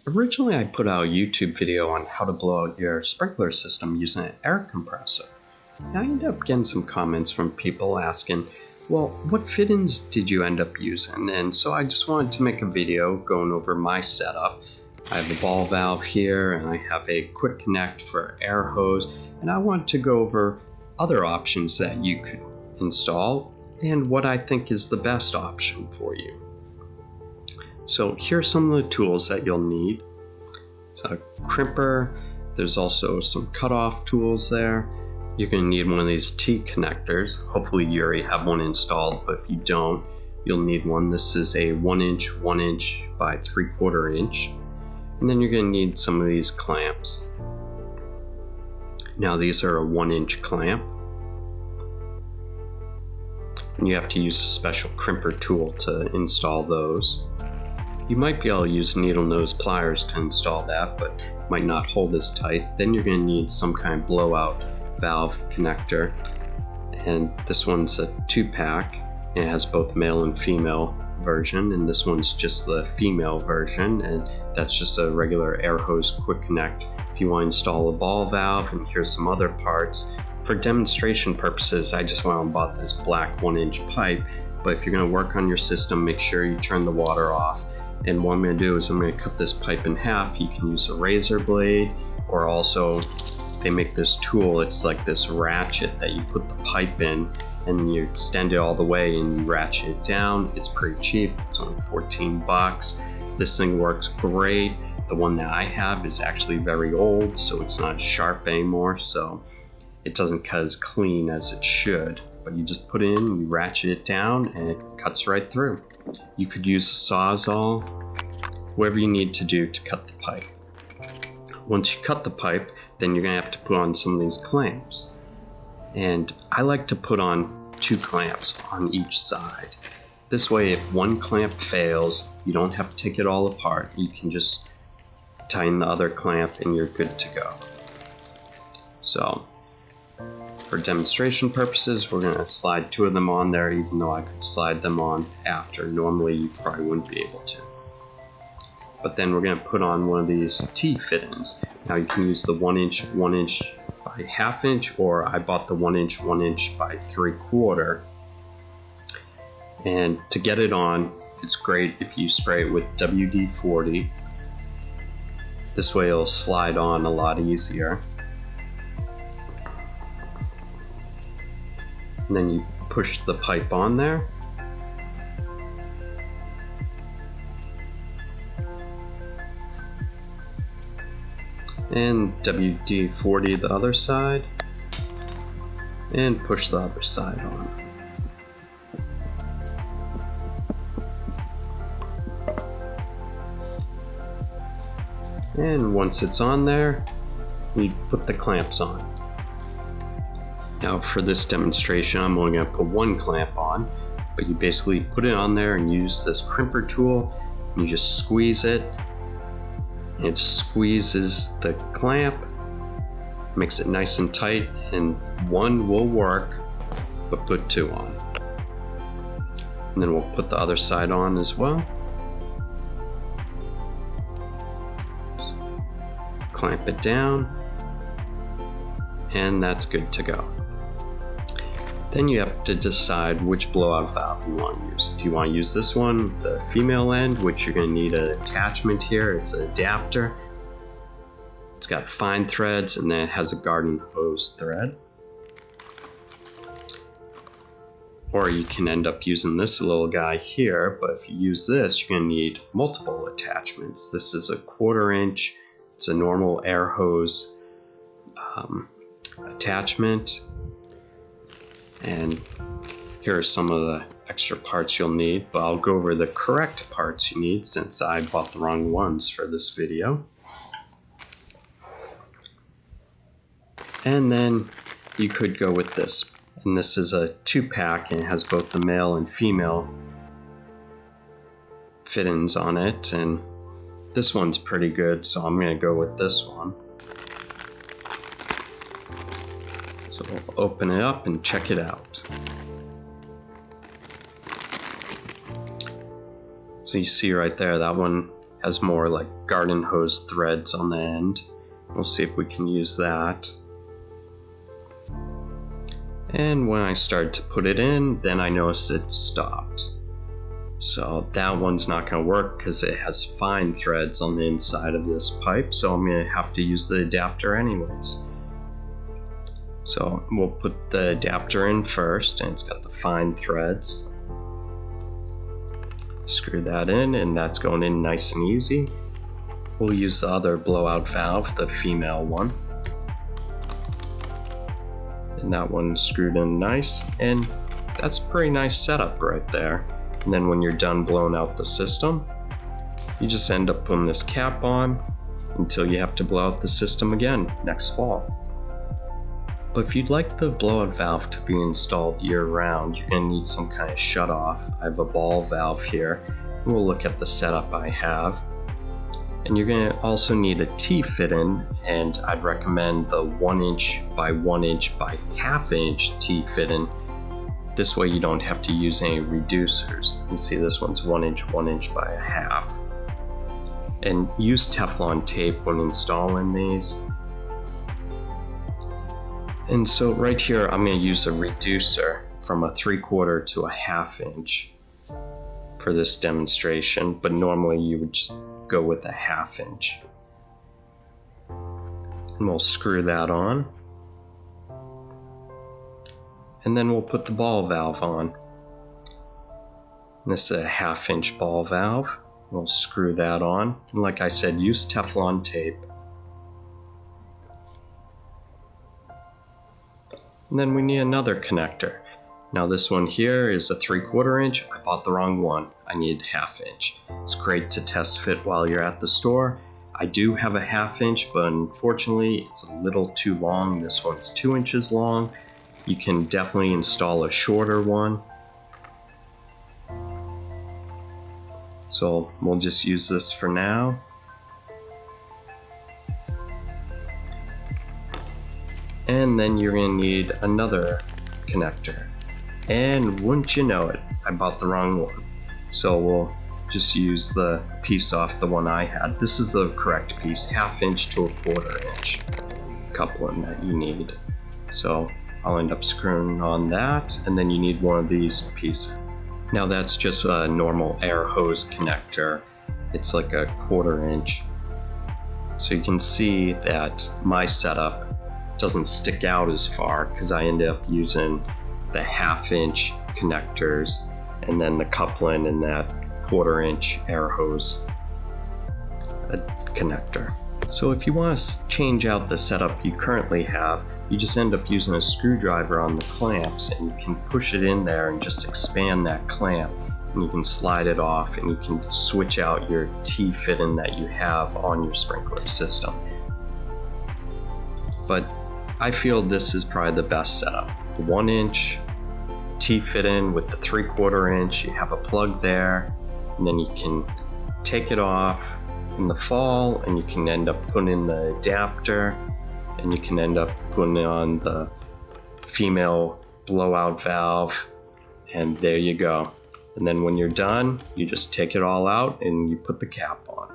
Originally, I put out a YouTube video on how to blow out your sprinkler system using an air compressor. And I ended up getting some comments from people asking, well, what fittings did you end up using? And so I just wanted to make a video going over my setup. I have a ball valve here, and I have a quick connect for air hose, and I want to go over other options that you could install and what I think is the best option for you. So here's some of the tools that you'll need. So a crimper, there's also some cutoff tools there. You're going to need one of these T-connectors. Hopefully you already have one installed, but if you don't, you'll need one. This is a 1 inch by 3/4 inch. And then you're going to need some of these clamps. Now these are a 1 inch clamp. And you have to use a special crimper tool to install those. You might be able to use needle nose pliers to install that, but it might not hold as tight. Then you're going to need some kind of blowout valve connector. And this one's a 2-pack. It has both male and female version, and this one's just the female version, and that's just a regular air hose quick connect. If you want to install a ball valve, and here's some other parts. For demonstration purposes, I just went out and bought this black 1 inch pipe, but if you're going to work on your system, make sure you turn the water off. And what I'm going to do is I'm going to cut this pipe in half. You can use a razor blade, or also they make this tool. It's like this ratchet that you put the pipe in and you extend it all the way and you ratchet it down. It's pretty cheap. It's only 14 bucks. This thing works great. The one that I have is actually very old, so it's not sharp anymore, so it doesn't cut as clean as it should. But you just put it in, you ratchet it down, and it cuts right through. You could use a Sawzall, whatever you need to do to cut the pipe. Once you cut the pipe, then you're going to have to put on some of these clamps. And I like to put on 2 clamps on each side. This way, if one clamp fails, you don't have to take it all apart. You can just tighten the other clamp and you're good to go. So, for demonstration purposes, we're going to slide 2 of them on there, even though I could slide them on after. Normally, you probably wouldn't be able to. But then we're going to put on one of these T-fittings. Now you can use the 1 inch by 1/2 inch, or I bought the 1 inch by 3/4. And to get it on, it's great if you spray it with WD-40. This way it'll slide on a lot easier. And then you push the pipe on there. And WD-40 the other side. And push the other side on. And once it's on there, we put the clamps on. Now for this demonstration, I'm only going to put 1 clamp on, but you basically put it on there and use this crimper tool, and you just squeeze it. It squeezes the clamp, makes it nice and tight, and 1 will work, but put 2 on. And then we'll put the other side on as well. Clamp it down, and that's good to go. Then you have to decide which blowout valve you want to use. Do you want to use this one, the female end, which you're going to need an attachment here. It's an adapter. It's got fine threads, and then it has a garden hose thread. Or you can end up using this little guy here, but if you use this, you're going to need multiple attachments. This is a 1/4 inch. It's a normal air hose attachment. And here are some of the extra parts you'll need, but I'll go over the correct parts you need since I bought the wrong ones for this video. And then you could go with this. And this is a 2-pack, and it has both the male and female fittings on it. And this one's pretty good, so I'm going to go with this one. So we'll open it up and check it out. So you see right there, that one has more like garden hose threads on the end. We'll see if we can use that. And when I started to put it in, then I noticed it stopped. So that one's not going to work because it has fine threads on the inside of this pipe, so I'm going to have to use the adapter anyways. So we'll put the adapter in first, and it's got the fine threads. Screw that in, and that's going in nice and easy. We'll use the other blowout valve, the female one. And that one's screwed in nice, and that's a pretty nice setup right there. And then when you're done blowing out the system, you just end up putting this cap on until you have to blow out the system again next fall. But if you'd like the blowout valve to be installed year-round, you're going to need some kind of shut-off. I have a ball valve here. We'll look at the setup I have. And you're going to also need a T-fit-in, and I'd recommend the 1" by 1" by ½ T-fit-in. This way you don't have to use any reducers. You see this one's 1" by ½ And use Teflon tape when installing these. And so right here I'm going to use a reducer from a 3/4 to a ½ for this demonstration, but normally you would just go with a ½ And we'll screw that on. And then we'll put the ball valve on. And this is a ½ ball valve. We'll screw that on. And like I said, use Teflon tape. And then we need another connector. Now this one here is a 3/4". I bought the wrong one. I need ½ It's great to test fit while you're at the store. I do have a ½ but unfortunately it's a little too long. This one's 2 inches long. You can definitely install a shorter one. So we'll just use this for now. And then you're going to need another connector. And wouldn't you know it, I bought the wrong one. So we'll just use the piece off the one I had. This is the correct piece, ½ to a 1/4" coupling that you need. So I'll end up screwing on that, and then you need one of these pieces. Now that's just a normal air hose connector. It's like a 1/4". So you can see that my setup doesn't stick out as far because I ended up using the ½ connectors and then the coupling and that 1/4" air hose connector. So if you want to change out the setup you currently have, you just end up using a screwdriver on the clamps, and you can push it in there and just expand that clamp, and you can slide it off and you can switch out your T-fit-in that you have on your sprinkler system. But I feel this is probably the best setup. The 1" T-fit-in with the 3/4". You have a plug there, and then you can take it off in the fall and you can end up putting in the adapter, and you can end up putting on the female blowout valve, and there you go. And then when you're done, you just take it all out and you put the cap on.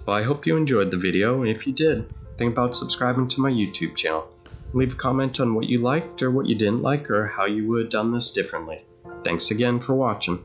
Well, I hope you enjoyed the video, and if you did, think about subscribing to my YouTube channel. Leave a comment on what you liked or what you didn't like, or how you would have done this differently. Thanks again for watching.